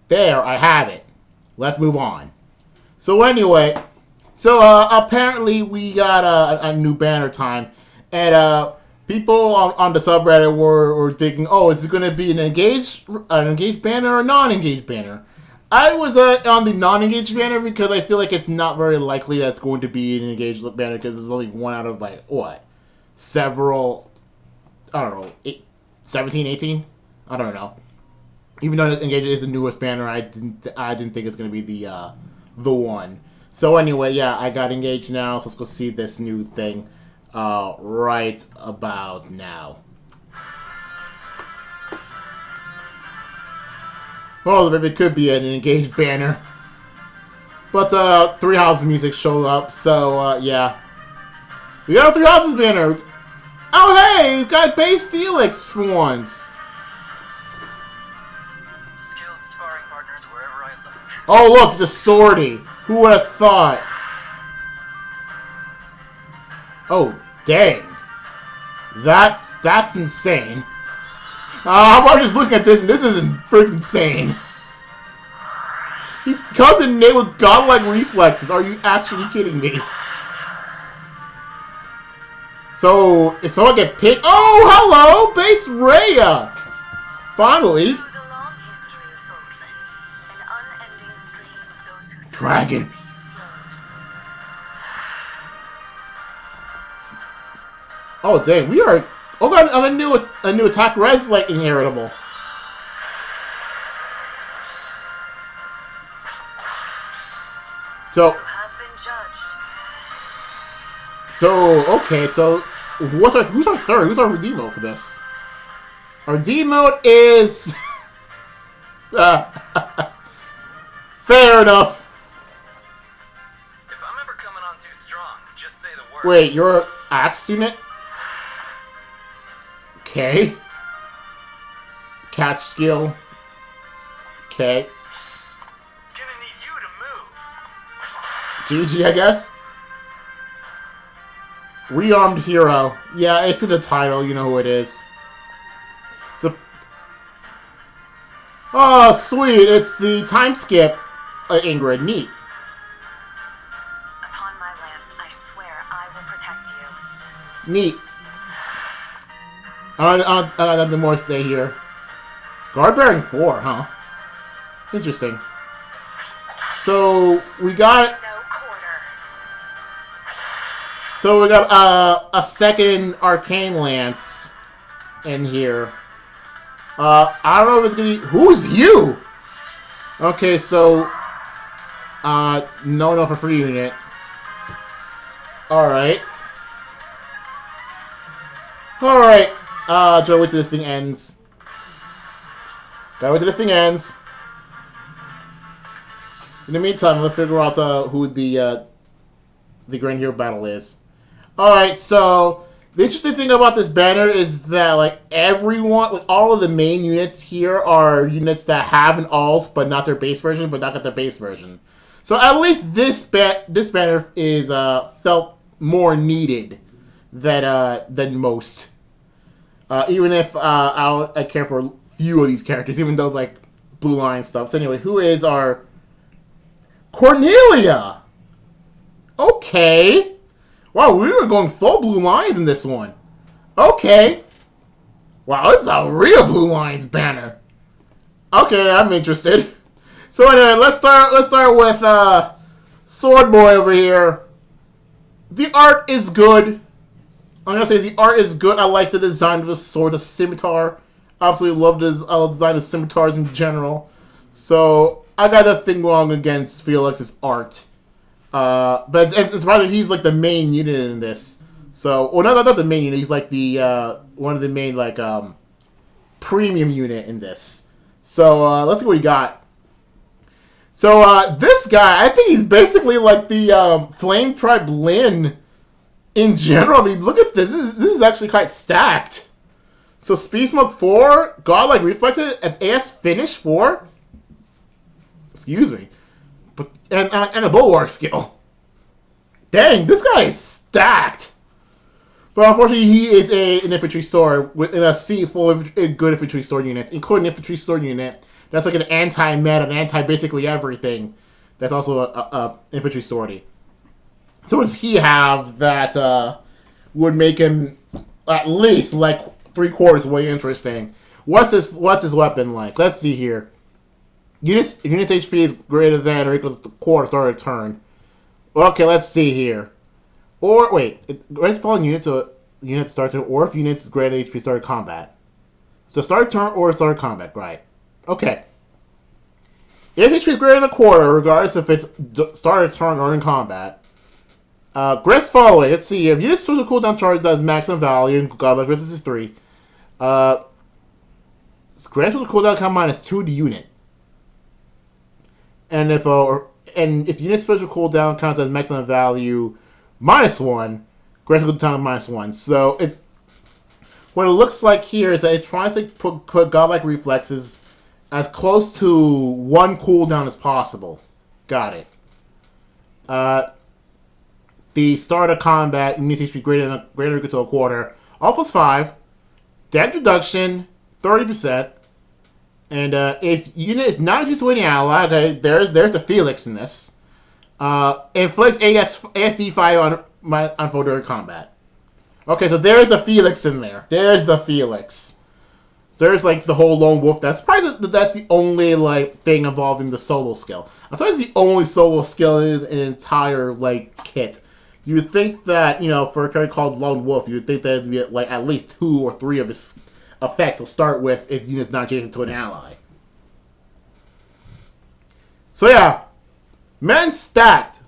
There, I have it. Let's move on. So anyway, apparently we got a new banner time, and people on the subreddit were thinking, oh, is it going to be an engaged banner or a non-engaged banner? I was on the non-engaged banner because I feel like it's not very likely that it's going to be an engaged banner because there's only one out of like what, several, I don't know, 17, 18? I don't know. Even though engaged is the newest banner, I didn't think it's going to be the one. So anyway, yeah, I got engaged now, so let's go see this new thing right about now. Well, it could be an engaged banner. But Three Houses music showed up, so yeah. We got a Three Houses banner! Oh hey, it's got base Felix for once! Skilled sparring partners wherever I look. Oh look, it's a swordie! Who would have thought? Oh, dang. That's insane. I'm just looking at this, and this isn't freaking insane. He comes in name with godlike reflexes. Are you actually kidding me? So, if someone get picked... Oh, hello! Base Rhea! Finally. Dragon. Oh, dang. We are... Oh, got a new attack res like inheritable. Okay, so who's our third? Who's our redeem mode for this? Our redeem mode is fair enough. If I'm ever coming on too strong, just say the word. Wait, you're axe unit? Okay. Catch skill. Okay. Gonna need you to move. GG, I guess. Rearmed hero. Yeah, it's in the title. You know who it is. Oh, sweet. It's the time skip. Ingrid. Neat. Upon my lance, I swear I will protect you. Neat. Nothing more to say here. Guard bearing 4, huh? Interesting. So we got a second arcane lance in here. I don't know if it's gonna be... Who's you? Okay, so no for free unit. Alright. Gotta wait till this thing ends. In the meantime, let's figure out who the Grand Hero battle is. Alright, so the interesting thing about this banner is that like everyone, like all of the main units here are units that have an alt but not their base version, but not got their base version. So at least this banner is felt more needed than most. Even if I care for a few of these characters, even though like Blue Line stuff. So anyway, who is our Cornelia? Okay. Wow, we were going full Blue Lines in this one. Okay. Wow, it's a real Blue Lines banner. Okay, I'm interested. So anyway, let's start with Sword Boy over here. The art is good. I'm gonna say the art is good. I like the design of the sword, the scimitar. Absolutely love the design of scimitars in general. So I got nothing wrong against Felix's art. But it's rather he's like the main unit in this. So, well, not the main unit. He's like the one of the main like premium unit in this. So let's see what we got. So this guy, I think he's basically like the Flame Tribe Lin in general. I mean, look at this. This is actually quite stacked. So Speed Smoke 4, Godlike Reflexes, at AS Finish 4. Excuse me. But and a Bulwark skill. Dang, this guy is stacked. But unfortunately, he is an infantry sword in a sea full of good infantry sword units, including infantry sword unit That's like an anti-meta, an anti-basically everything. That's also a infantry sortie. So what does he have that would make him at least like 3/4 way interesting? What's his weapon like? Let's see here. Units HP is greater than or equal to the quarter start of turn. Okay, let's see here. Or wait, let's follow unit to start turn, or if units greater than HP start combat. So start turn or start combat, right? Okay. If HP is greater than a quarter, regardless if it's start of turn or in combat. Grants following. Let's see. If units special cooldown charges has maximum value, and Godlike resistance is 3. Grants special cooldown count -2 to unit. And if unit special cooldown counts as maximum value -1, grants cooldown -1. So what it looks like here is that it tries to put godlike reflexes as close to 1 cooldown as possible. Got it. The start of combat unit HP greater or equal to a quarter. All +5. Damage reduction 30%. And if unit is not used to any ally, okay, there's the Felix in this. Inflicts ASD5 on foe during combat. Okay, so there's the Felix in there. There's the Felix. There's like the whole lone wolf. That's probably that's the only like thing involving the solo skill. I'm sorry, it's the only solo skill in an entire like kit. You would think that, you know, for a character called Lone Wolf, you would think that there'd be like at least 2 or 3 of his effects will start with if unit's not adjacent to an ally. So yeah, man's stacked.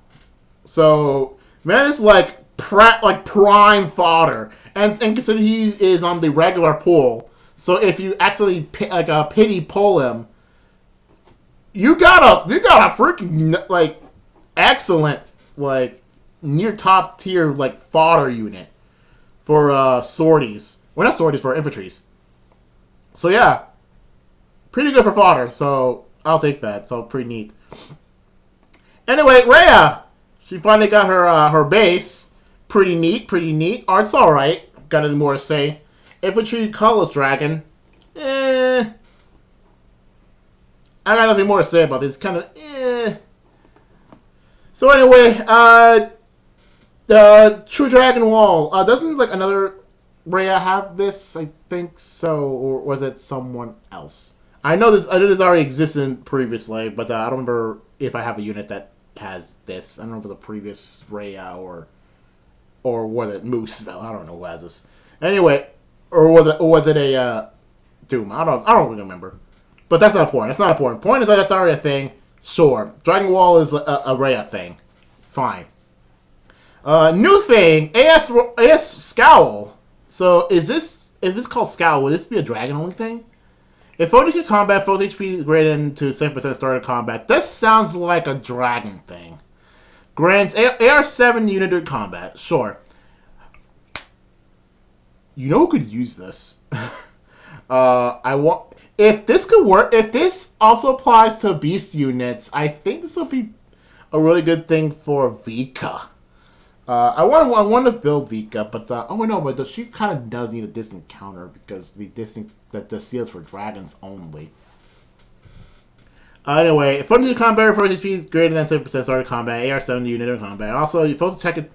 So man is like prime fodder, and consider he is on the regular pool. So if you actually pity pull him, you got a freaking like excellent like near top tier like fodder unit for sorties. Well, not sorties, for infantries. So yeah, pretty good for fodder. So I'll take that. So pretty neat. Anyway, Rhea, she finally got her base. Pretty neat. Art's all right. Got anything more to say? Infantry colorless dragon. I got nothing more to say about this. Kind of So anyway, the True Dragon Wall. Doesn't like another Rhea have this? I think so, or was it someone else? I know this already existed previously, but I don't remember if I have a unit that has this. I don't know if it was a previous Rhea or was it Moose? I don't know who has this. Anyway, or was it a Doom? I don't really remember. But that's not important. That's not important. Point is that that's already a thing. Sure, Dragon Wall is a Rhea thing. Fine. New thing, AS Scowl. So if it's called Scowl, would this be a dragon only thing? If foes in combat, foes HP is greater than to 7% start of combat. This sounds like a dragon thing. Grants AR7 unit during combat. Sure. You know who could use this? If this could work. If this also applies to beast units, I think this will be a really good thing for Vika. I want to build Vika, but but she kind of does need a distant counter because the seals for dragons only. Anyway, if foes in combat, foes HP is greater than 7% start of combat. AR7 unit in combat. Also, your foes attack it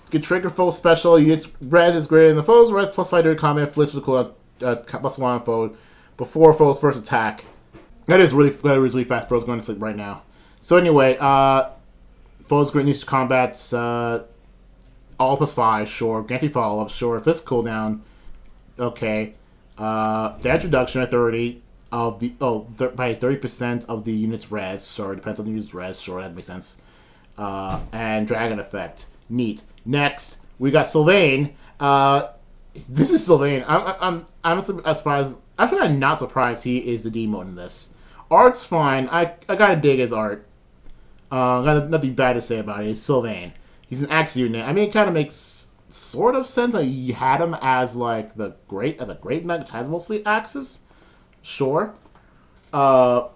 can trigger foe special. Units res is greater than the foe's res +5 during combat. Flips with cooldown +1 on foe before foe's first attack. That is really fast. Bro's going to sleep right now. So anyway, foes great needs combats. All +5, sure. Guaranteed follow-up, sure. If this cooldown, okay. Damage reduction at 30 of the by 30% of the unit's res. Sure, depends on the unit's res. Sure, that makes sense. And dragon effect, neat. Next, we got Sylvain. This is Sylvain. I'm honestly surprised. Actually, I'm not surprised he is the demo in this. Art's fine. I gotta dig his art. Got nothing bad to say about it. It's Sylvain. He's an axe unit. I mean, it kind of makes sort of sense. Like, you had him as like a great knight, which has mostly axes. Sure. But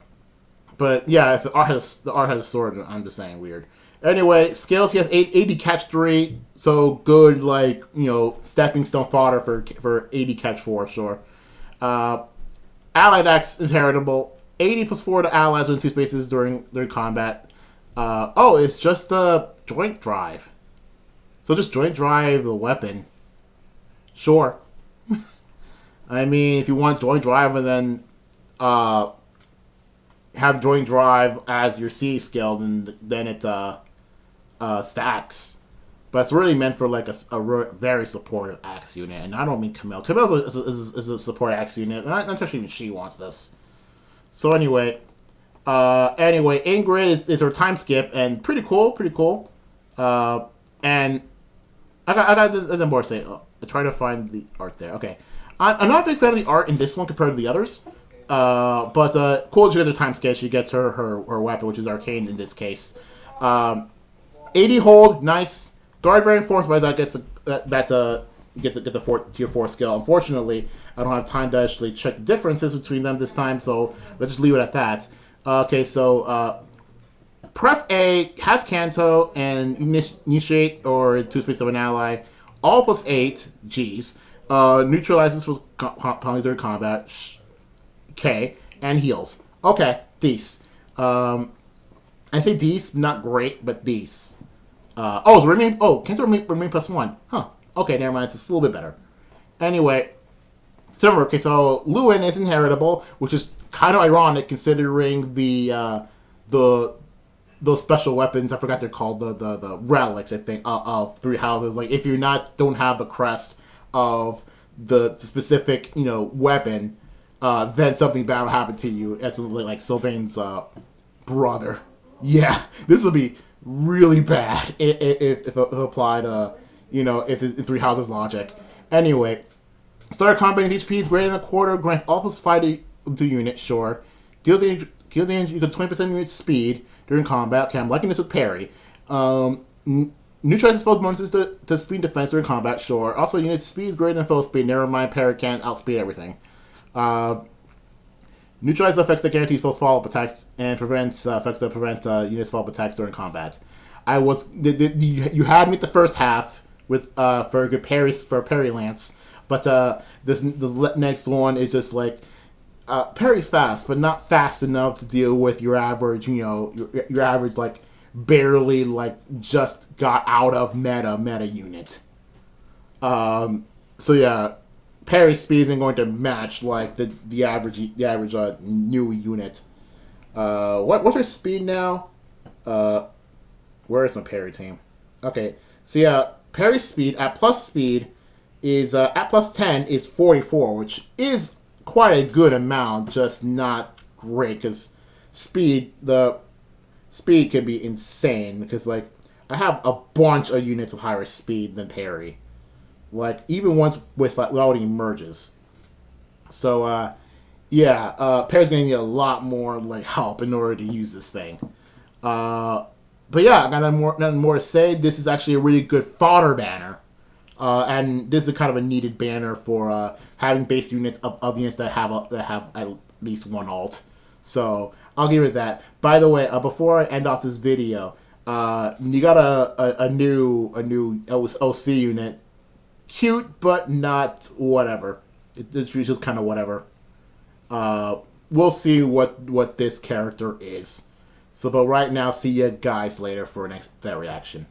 yeah, if the art has a sword, I'm just saying weird. Anyway, skills. He has 80 catch 3, so good. Like, you know, stepping stone fodder for 80 catch 4. Sure. Allied axe inheritable. 80 plus 4 to allies within 2 spaces during combat. Oh, it's just a joint drive. So just joint drive the weapon. Sure. I mean, if you want joint drive and then have joint drive as your C skill, then it stacks. But it's really meant for like a very supportive axe unit, and I don't mean Camille. Camille is a support axe unit, and not actually even she wants this. So anyway, Ingrid is her time skip, and pretty cool. And I got the more to say. I try to find the art there. Okay, I'm not a big fan of the art in this one compared to the others. But cool. She gets her time skip. She gets her weapon, which is arcane in this case. 80 hold, nice. Guard bearing form supplies that gets a tier 4 skill. Unfortunately, I don't have time to actually check the differences between them this time, so let's just leave it at that. Okay, so Pref A has Canto and Initiate or 2 space of an ally, all plus 8 Gs. Neutralizes for planetary combat, K, and heals. Okay, these. I say these, not great, but these. It's remain. Oh, Canto remain plus 1. Huh. Okay, never mind. It's a little bit better. Anyway, so remember, okay, so Lewin is inheritable, which is kind of ironic considering those special weapons. I forgot they're called the relics. I think of 3 houses. Like if you don't have the crest of the specific weapon, then something bad will happen to you. That's like Sylvain's brother. Yeah, this will be really bad if applied, if it's in 3 houses logic. Anyway, start combat HP is greater than a quarter, grants all plus 5 to unit, sure. Deals damage, you get 20% unit speed during combat. Okay, I'm liking this with parry. Neutralizes foe's bonuses to speed defense during combat, sure. Also, unit speed is greater than foe speed, never mind, parry can't outspeed everything. Neutralizes effects that guarantees foe's follow-up attacks and prevents effects that prevent units' follow-up attacks during combat. You had me at the first half with for a good parry lance, but the next one is just like parry's fast, but not fast enough to deal with your average, your average like barely like just got out of meta unit. So yeah. Parry speed isn't going to match like the average new unit. What's her speed now? Where is my parry team? Okay, so yeah, parry speed at plus speed is at plus 10 is 44, which is quite a good amount, just not great because the speed can be insane because like I have a bunch of units with higher speed than parry. Like, even ones without even merges. So, Parry's gonna need a lot more, like, help in order to use this thing. But yeah, I got nothing more to say. This is actually a really good fodder banner. And this is kind of a needed banner for having base units of units that have at least one alt. So, I'll give it that. By the way, before I end off this video, you got a new OC unit. Cute, but not whatever. It's just kind of whatever. We'll see what this character is. So, but right now, see you guys later for next reaction.